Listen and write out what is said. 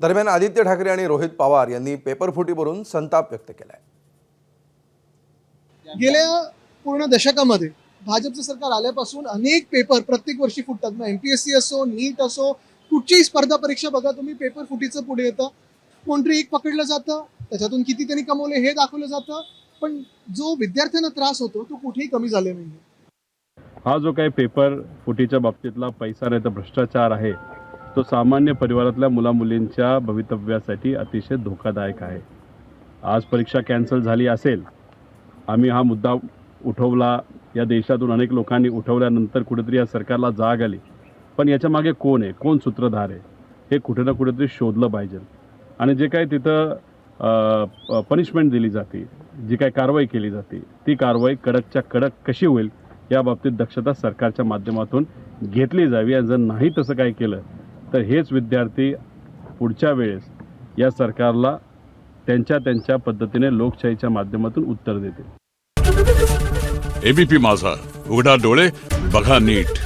दरम्यान आदित्य ठाकरे आणि रोहित पवार यांनी पेपर फुटीवरून संताप व्यक्त केलाय। गेल्या पूर्ण दशकामध्ये भाजपचं सरकार आल्यापासून अनेक पेपर प्रत्येक वर्षी फुटतात। मग एमपीएससी असो, नीट असो, कुठचीही स्पर्धा परीक्षा बघा तुम्ही, पेपर फुटीचं पुढे येतं। कोणतरी एक पकडलं जातं, त्याच्यातून किती त्यांनी कमवले हे दाखवलं जातं, पण जो विद्यार्थ्यांना त्रास होतो तो कुठेही कमी झालेला नाही। हा जो काही पेपर फुटीच्या बाबतीतला पैसा नाही तर भ्रष्टाचार आहे, तो सामान्य परिवारातल्या मुलामुलींच्या भवितव्यासाठी अतिशय धोकादायक आहे। आज परीक्षा कॅन्सल झाली असेल, आम्ही हा मुद्दा उठवला, या देशातून अनेक लोकांनी उठवल्यानंतर कुठेतरी या सरकारला जाग आली, पण याच्या मागे कोण आहे, कोण सूत्रधार आहे, हे कुठे ना कुठेतरी शोधलं पाहिजे। आणि जे काही तिथं पनिशमेंट दिली जाते, जी काही कारवाई केली जाते, ती कारवाई कडकच्या कडक कशी होईल या बाबतीत दक्षता सरकारच्या माध्यमातून घेतली जावी। आणि जर नाही तसं काही केलं तर हेच विद्यार्थी पुढच्या वेळेस या सरकारला त्यांच्या पद्धतीने लोकशाहीच्या माध्यमातून उत्तर देतील। एबीपी माझा, उघडा डोळे बघा नीट।